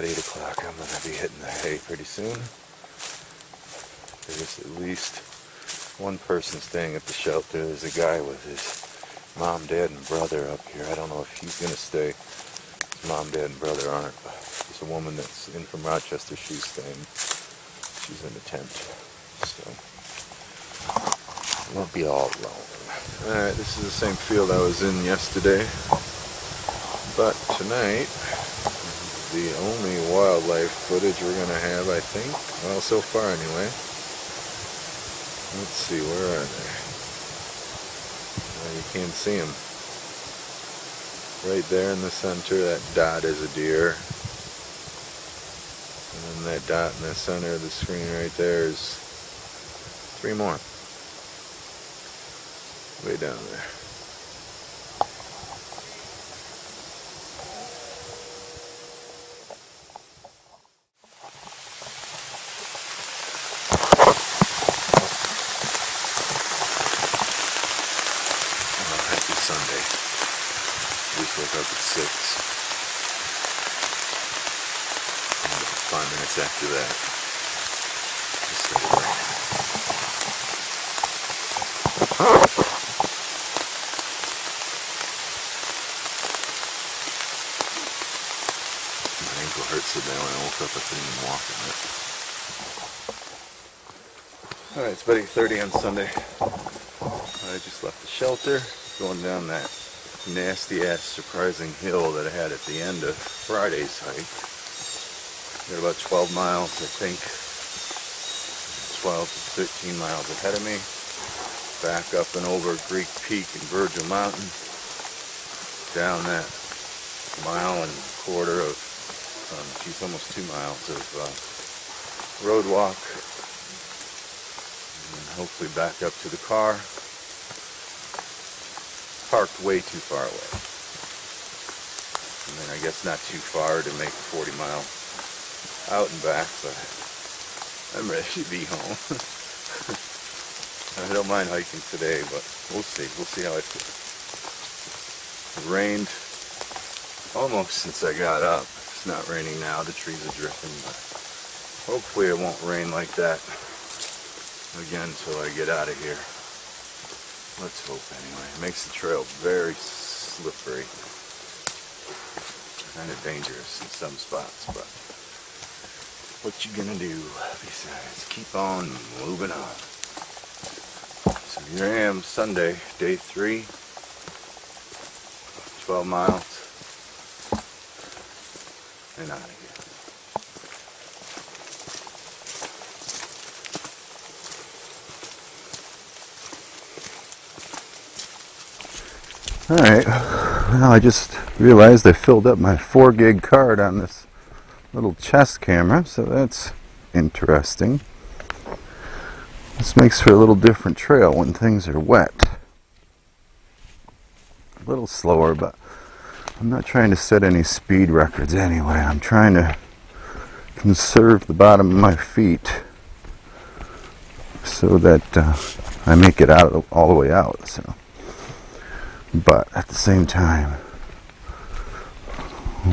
about 8 o'clock. I'm going to be hitting the hay pretty soon. There's at least one person staying at the shelter. There's a guy with his mom, dad, and brother up here. I don't know if he's going to stay. His mom, dad, and brother aren't. There's a woman that's in from Rochester. She's staying. She's in the tent. So I won't be all alone. Alright, this is the same field I was in yesterday. But tonight, the only wildlife footage we're going to have, I think. Well, so far anyway. Let's see, where are they? You can't see them. Right there in the center, that dot is a deer. And then that dot in the center of the screen right there is 3 more. Way down there. Sunday. Just woke up at 6. And about 5 minutes after that, it started raining. My ankle hurts so bad when I woke up I couldn't even walk in it. Alright, it's about 8:30 on Sunday. I just left the shelter. Going down that nasty ass surprising hill that I had at the end of Friday's hike. They're about 12 miles, I think. 12 to 13 miles ahead of me. Back up and over Greek Peak and Virgil Mountain. Down that mile and a quarter of, almost 2 miles of road walk. And hopefully back up to the car. Parked way too far away. And then I guess not too far to make a 40-mile out and back, but I'm ready to be home. I don't mind hiking today, but we'll see. We'll see how I feel. It rained almost since I got up. It's not raining now. The trees are dripping, but hopefully it won't rain like that again until I get out of here. Let's hope anyway. It makes the trail very slippery. Kind of dangerous in some spots, but what you gonna do besides keep on moving on. So here I am, Sunday, day 3, 12 miles, and out of here. Alright, well I just realized I filled up my 4 gig card on this little chest camera, so that's interesting. This makes for a little different trail when things are wet. A little slower, but I'm not trying to set any speed records anyway. I'm trying to conserve the bottom of my feet so that I make it out all the way out. So. But at the same time,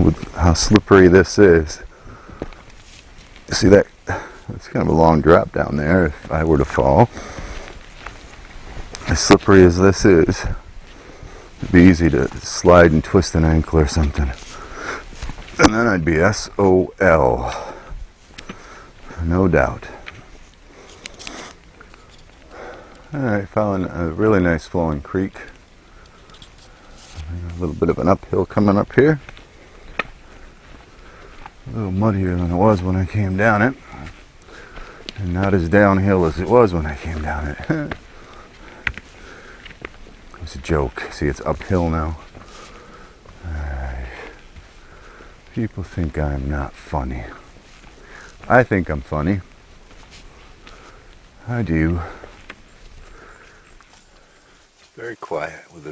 with how slippery this is, you see that it's kind of a long drop down there if I were to fall. As slippery as this is, it'd be easy to slide and twist an ankle or something. And then I'd be SOL. No doubt. Alright, following a really nice flowing creek. A little bit of an uphill coming up here. A little muddier than it was when I came down it. And not as downhill as it was when I came down it. It was a joke. See, it's uphill now. People think I'm not funny. I think I'm funny. I do. It's very quiet with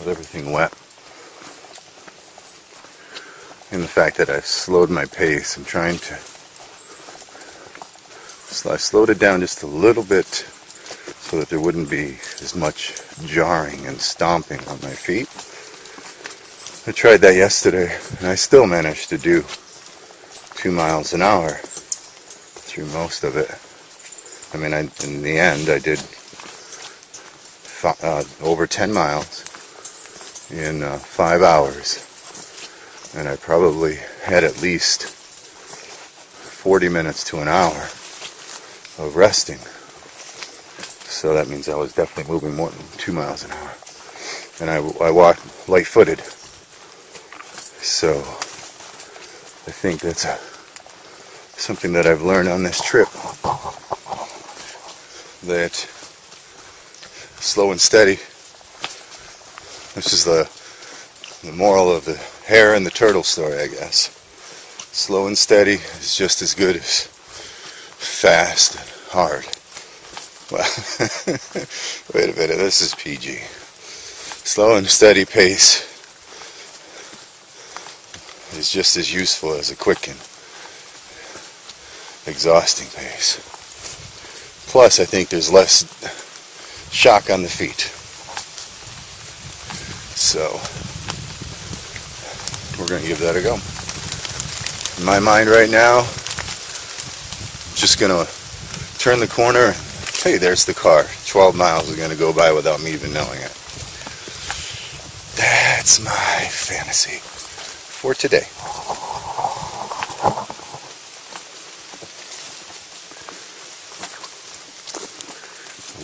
everything wet. And the fact that I've slowed my pace, I'm trying to... So I slowed it down just a little bit so that there wouldn't be as much jarring and stomping on my feet. I tried that yesterday, and I still managed to do 2 miles an hour through most of it. I mean, in the end, I did over 10 miles in 5 hours, and I probably had at least 40 minutes to an hour of resting. So that means I was definitely moving more than 2 miles an hour. And I walked light-footed. So I think that's something that I've learned on this trip. That slow and steady. This is the moral of the hare and the turtle story, I guess. Slow and steady is just as good as fast and hard. Well, wait a minute, this is PG. Slow and steady pace is just as useful as a quick and exhausting pace. Plus, I think there's less shock on the feet. So, we're going to give that a go. In my mind right now, just going to turn the corner. Hey, there's the car. 12 miles are going to go by without me even knowing it. That's my fantasy for today.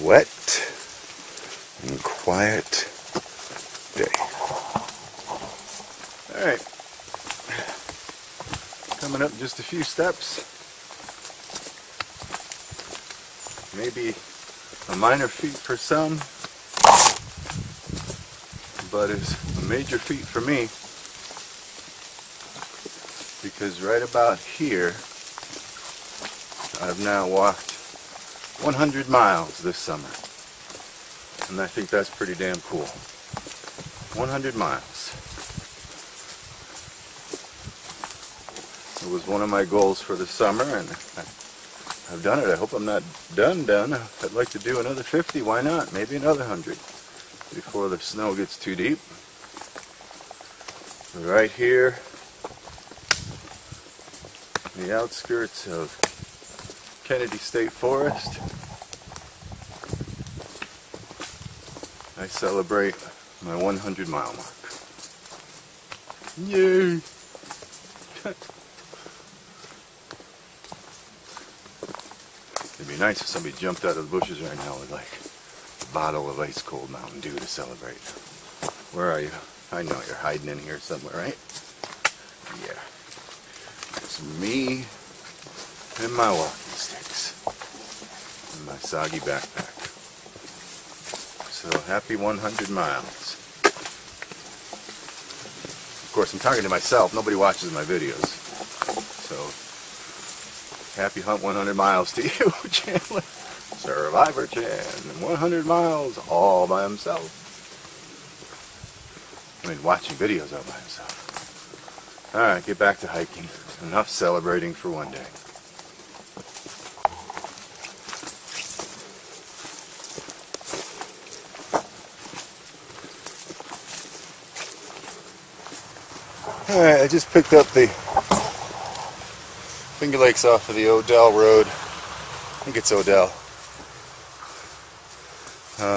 Wet and quiet day. Alright. Coming up just a few steps. Maybe a minor feat for some, but it's a major feat for me, because right about here I've now walked 100 miles this summer, and I think that's pretty damn cool. 100 miles. It was one of my goals for the summer, and I've done it. I hope I'm not done. I'd like to do another 50. Why not? Maybe another 100 before the snow gets too deep. Right here, the outskirts of Kennedy State Forest, I celebrate my 100 mile mark. Yay! It'd be nice if somebody jumped out of the bushes right now with like a bottle of ice cold Mountain Dew to celebrate. Where are you? I know you're hiding in here somewhere, right? Yeah. It's me and my walking sticks and my soggy backpack. So happy 100 miles. Of course, I'm talking to myself. Nobody watches my videos. So happy hunt 100 miles to you, Chandler. Survivor Chan. 100 miles all by himself. I mean, watching videos all by himself. Alright, get back to hiking. Enough celebrating for one day. Alright, I just picked up the Finger Lakes off of the Odell Road. I think it's Odell.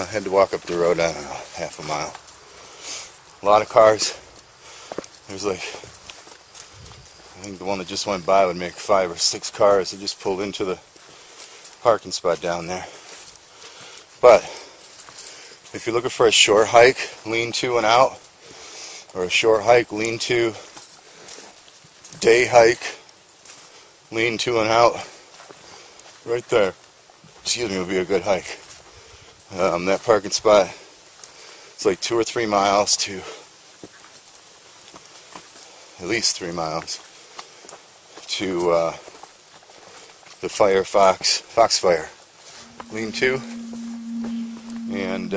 Had to walk up the road, I don't know, half a mile. A lot of cars. There's like, I think the one that just went by would make 5 or 6 cars. They just pulled into the parking spot down there. But if you're looking for a short hike, lean to and out, or a short hike, lean to, day hike, lean to and out, right there, excuse me, would be a good hike. That parking spot, it's like 2 or 3 miles to, at least 3 miles, to the Foxfire lean to, and